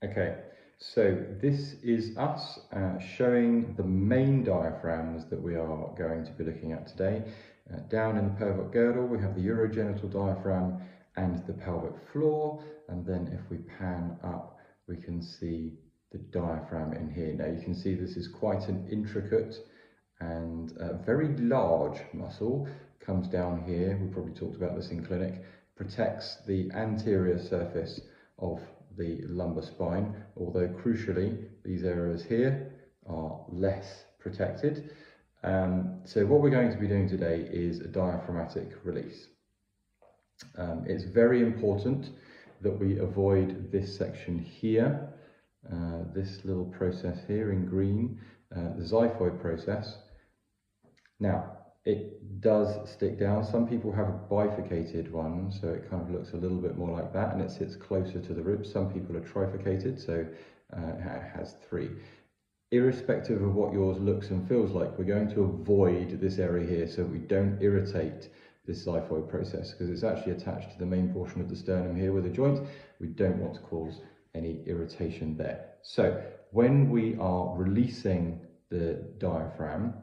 Okay, so this is us showing the main diaphragms that we are going to be looking at today. Down in the pelvic girdle we have the urogenital diaphragm and the pelvic floor, and then if we pan up we can see the diaphragm in here. Now you can see this is quite an intricate and very large muscle. Comes down here, we probably talked about this in clinic, protects the anterior surface of the lumbar spine, although crucially these areas here are less protected. So what we're going to be doing today is a diaphragmatic release. It's very important that we avoid this section here, this little process here in green, the xiphoid process. Now, it does stick down. Some people have a bifurcated one, so it kind of looks a little bit more like that, and it sits closer to the ribs. Some people are trifurcated, so it has three. Irrespective of what yours looks and feels like, we're going to avoid this area here so we don't irritate this xiphoid process, because it's actually attached to the main portion of the sternum here with a joint. We don't want to cause any irritation there. So when we are releasing the diaphragm,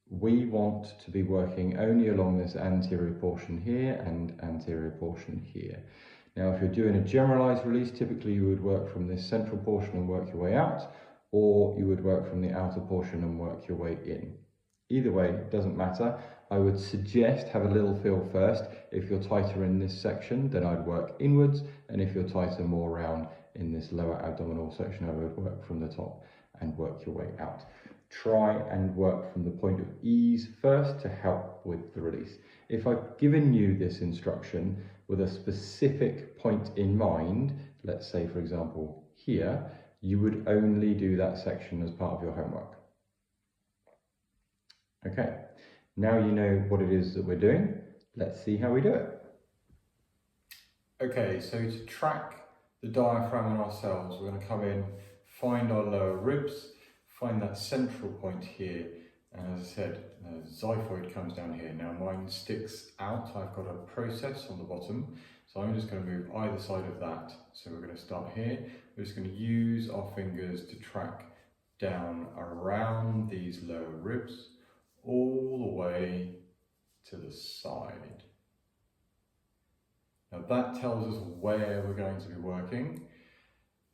we want to be working only along this anterior portion here and anterior portion here. Now, if you're doing a generalized release, typically you would work from this central portion and work your way out, or you would work from the outer portion and work your way in. Either way, it doesn't matter. I would suggest have a little feel first. If you're tighter in this section, then I'd work inwards, and if you're tighter more around in this lower abdominal section, I would work from the top and work your way out. Try and work from the point of ease first to help with the release. If I've given you this instruction with a specific point in mind, let's say for example here, you would only do that section as part of your homework. Okay, now you know what it is that we're doing. Let's see how we do it. Okay, so to track the diaphragm in ourselves, we're going to come in, find our lower ribs, find that central point here, and as I said, the xiphoid comes down here. Now mine sticks out, I've got a process on the bottom, so I'm just going to move either side of that. So we're going to start here, we're just going to use our fingers to track down around these lower ribs, all the way to the side. Now that tells us where we're going to be working.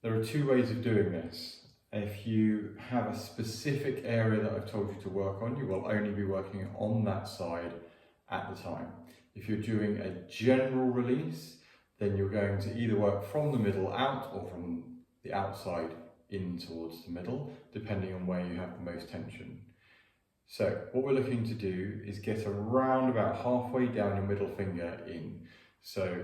There are two ways of doing this. If you have a specific area that I've told you to work on, you will only be working on that side at the time. If you're doing a general release, then you're going to either work from the middle out or from the outside in towards the middle, depending on where you have the most tension. So what we're looking to do is get around about halfway down your middle finger in. So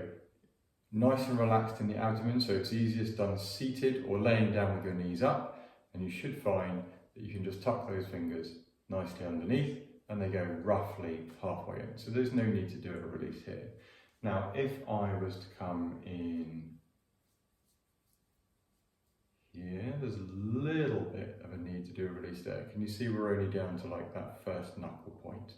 nice and relaxed in the abdomen, so it's easiest done seated or laying down with your knees up. And you should find that you can just tuck those fingers nicely underneath and they go roughly halfway in. So there's no need to do a release here. Now, if I was to come in here, there's a little bit of a need to do a release there. Can you see we're only down to like that first knuckle point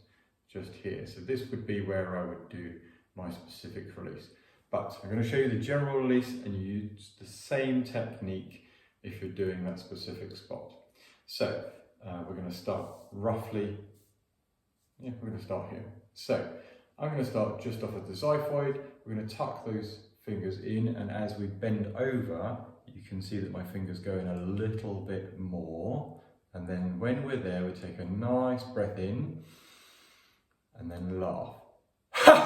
just here? So this would be where I would do my specific release. But I'm going to show you the general release and you use the same technique if you're doing that specific spot. So we're going to start roughly, we're going to start here. So I'm going to start just off at the xiphoid. We're going to tuck those fingers in, and as we bend over, you can see that my fingers go in a little bit more. And then when we're there, we take a nice breath in and then laugh. I'm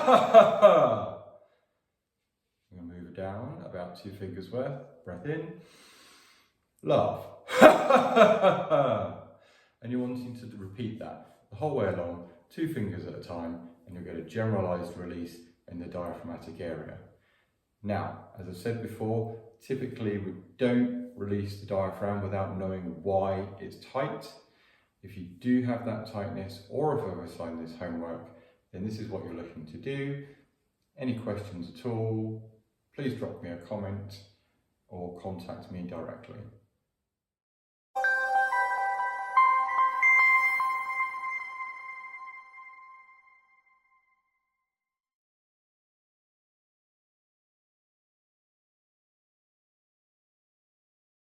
going to move down about 2 fingers worth, breath in, laugh. And you're wanting to repeat that the whole way along, 2 fingers at a time, and you'll get a generalized release in the diaphragmatic area. Now, as I've said before, typically we don't release the diaphragm without knowing why it's tight. If you do have that tightness, or if I've assigned this homework, then this is what you're looking to do. Any questions at all, please drop me a comment or contact me directly.